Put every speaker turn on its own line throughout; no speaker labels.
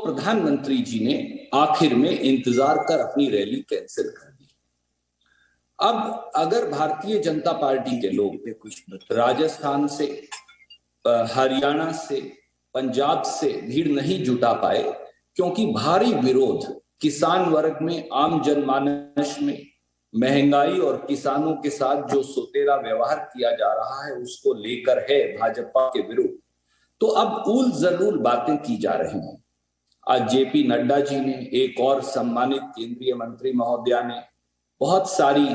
प्रधानमंत्री जी ने आखिर में इंतजार कर अपनी रैली कैंसिल कर दी। अब अगर भारतीय जनता पार्टी के लोग राजस्थान से, हरियाणा से, पंजाब से भीड़ नहीं जुटा पाए क्योंकि भारी विरोध किसान वर्ग में, आम जनमानस में महंगाई और किसानों के साथ जो सोतेरा व्यवहार किया जा रहा है उसको लेकर है भाजपा के विरुद्ध, तो अब उल जलूल बातें की जा रही हैं। आज जेपी नड्डा जी ने, एक और सम्मानित केंद्रीय मंत्री महोदया ने बहुत सारी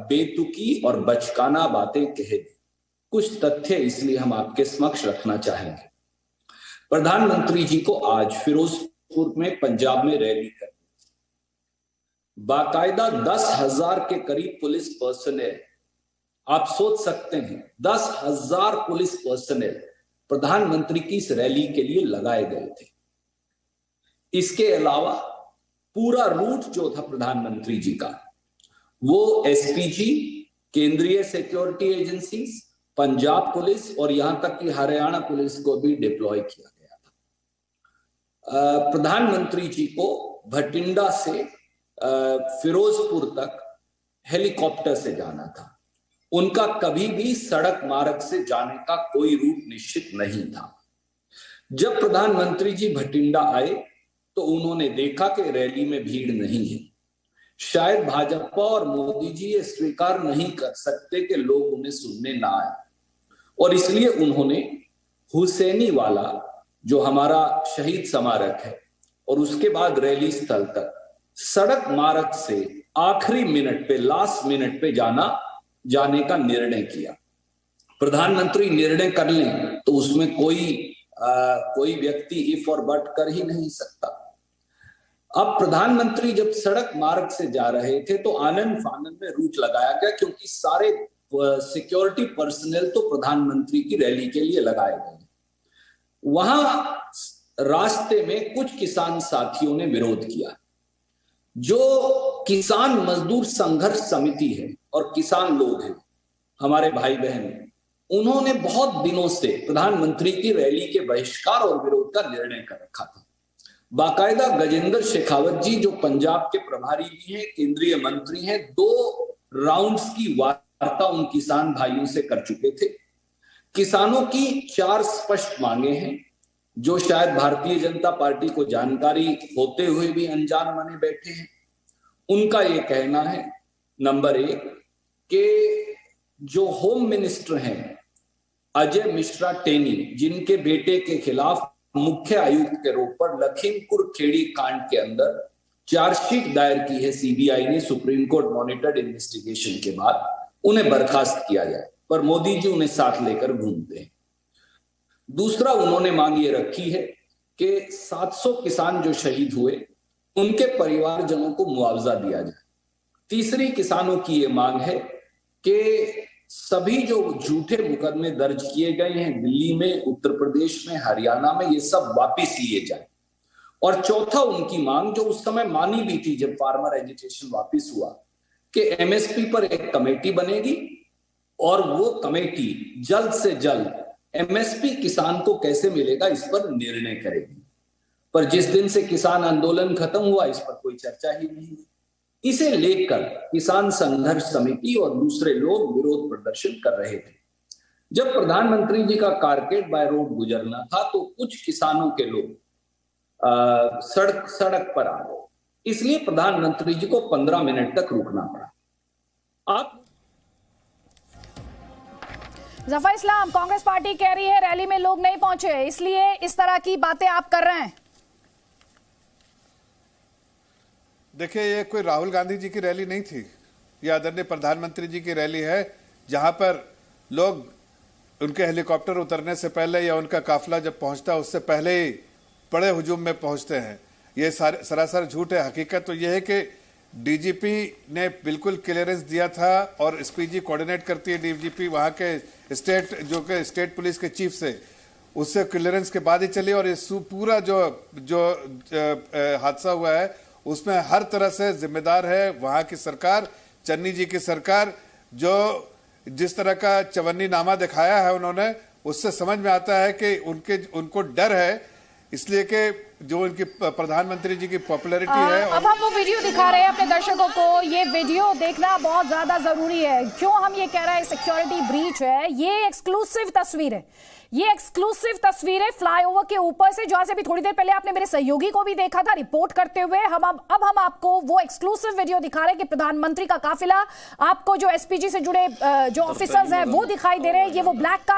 बेतुकी और बचकाना बातें कह दी। कुछ तथ्य इसलिए हम आपके समक्ष रखना चाहेंगे। प्रधानमंत्री जी को आज फिरोजपुर में, पंजाब में रैली करनी, बाकायदा 10,000 के करीब पुलिस पर्सनल, आप सोच सकते हैं 10,000 पुलिस पर्सनल प्रधानमंत्री की इस रैली के लिए लगाए गए थे। इसके अलावा पूरा रूट जो था प्रधानमंत्री जी का, वो एसपीजी, केंद्रीय सिक्योरिटी एजेंसीज, पंजाब पुलिस और यहां तक कि हरियाणा पुलिस को भी डिप्लॉय किया गया था। प्रधानमंत्री जी को भटिंडा से फिरोजपुर तक हेलीकॉप्टर से जाना था। उनका कभी भी सड़क मार्ग से जाने का कोई रूट निश्चित नहीं था। जब प्रधानमंत्री जी भटिंडा आए तो उन्होंने देखा कि रैली में भीड़ नहीं है। शायद भाजपा और मोदी जी ये स्वीकार नहीं कर सकते कि लोग उन्हें सुनने ना आए, और इसलिए उन्होंने हुसैनी वाला जो हमारा शहीद स्मारक है और उसके बाद रैली स्थल तक सड़क मार्ग से आखिरी मिनट पे, लास्ट मिनट पे जाने का निर्णय किया। प्रधानमंत्री निर्णय कर लें तो उसमें कोई व्यक्ति इफ और बट कर ही नहीं सकता। अब प्रधानमंत्री जब सड़क मार्ग से जा रहे थे तो आनन फानन में रूट लगाया गया, क्योंकि सारे सिक्योरिटी पर्सनल तो प्रधानमंत्री की रैली के लिए लगाए गए। वहां रास्ते में कुछ किसान साथियों ने विरोध किया। जो किसान मजदूर संघर्ष समिति है और किसान लोग हैं, हमारे भाई बहन, उन्होंने बहुत दिनों से प्रधानमंत्री की रैली के बहिष्कार और विरोध का निर्णय कर रखा था। बाकायदा गजेंद्र शेखावत जी, जो पंजाब के प्रभारी भी हैं, केंद्रीय मंत्री हैं, 2 राउंड्स की वार्ता उन किसान भाइयों से कर चुके थे। किसानों की 4 स्पष्ट मांगे हैं जो शायद भारतीय जनता पार्टी को जानकारी होते हुए भी अनजान बने बैठे हैं। उनका ये कहना है, नंबर 1, कि जो होम मिनिस्टर हैं अजय मिश्रा टेनी, जिनके बेटे के खिलाफ मुख्य आयुक्त के रूप पर लखीमपुर खेड़ी कांड के अंदर चार्जशीट दायर की है सीबीआई ने सुप्रीम कोर्ट मॉनिटर्ड इन्वेस्टिगेशन के बाद, उन्हें बर्खास्त किया जाए, पर मोदी जी उन्हें साथ लेकर घूमते हैं। दूसरा, उन्होंने मांग ये रखी है कि 700 किसान जो शहीद हुए उनके परिवारजनों को मुआवजा दिया जाए। तीसरी किसानों की ये मांग है कि सभी जो झूठे मुकदमे दर्ज किए गए हैं दिल्ली में, उत्तर प्रदेश में, हरियाणा में, ये सब वापस लिए जाए। और चौथा, उनकी मांग जो उस समय मानी भी थी जब फार्मर एजिटेशन वापस हुआ, कि एमएसपी पर एक कमेटी बनेगी और वो कमेटी जल्द से जल्द एमएसपी किसान को कैसे मिलेगा इस पर निर्णय करेगी। पर जिस दिन से किसान आंदोलन खत्म हुआ इस पर कोई चर्चा ही नहीं हुई। इसे लेकर किसान संघर्ष समिति और दूसरे लोग विरोध प्रदर्शन कर रहे थे। जब प्रधानमंत्री जी का कारकेड बाय रोड गुजरना था तो कुछ किसानों के लोग सड़क पर आ गए, इसलिए प्रधानमंत्री जी को 15 मिनट तक रुकना पड़ा। आप
जफर इस्लाम, कांग्रेस पार्टी कह रही है रैली में लोग नहीं पहुंचे, इसलिए इस तरह की बातें आप कर रहे हैं।
देखिए, ये कोई राहुल गांधी जी की रैली नहीं थी, ये आदरणीय प्रधानमंत्री जी की रैली है, जहां पर लोग उनके हेलीकॉप्टर उतरने से पहले या उनका काफिला जब पहुंचता उससे पहले ही बड़े हुजूम में पहुंचते हैं। ये सरासर झूठ है। हकीकत तो यह है कि डीजीपी ने बिल्कुल क्लियरेंस दिया था और एसपीजी कोऑर्डिनेट करती है, डीजीपी वहां के स्टेट पुलिस के चीफ से, उससे क्लियरेंस के बाद ही चली। और ये पूरा जो हादसा हुआ है उसमें हर तरह से जिम्मेदार है वहां की सरकार, चन्नी जी की सरकार, जो जिस तरह का चवन्नी नामा दिखाया है उन्होंने, उससे समझ में आता है कि उनको डर है, इसलिए कि जो इनकी प्रधानमंत्री जी की पॉपुलैरिटी है।
अब हम वो वीडियो दिखा रहे हैं अपने दर्शकों को, ये वीडियो देखना बहुत ज्यादा जरूरी है। क्यों हम ये कह रहे हैं सिक्योरिटी ब्रीच है? ये एक्सक्लूसिव तस्वीर है, ये एक्सक्लूसिव तस्वीर है फ्लाईओवर के ऊपर से, जहां से भी थोड़ी देर पहले आपने मेरे सहयोगी को भी देखा था रिपोर्ट करते हुए। अब हम आपको वो एक्सक्लूसिव वीडियो दिखा रहे हैं कि प्रधानमंत्री का काफिला, आपको जो एसपीजी से जुड़े जो ऑफिसर्स हैं वो दिखाई दे रहे हैं, ये वो ब्लैक कार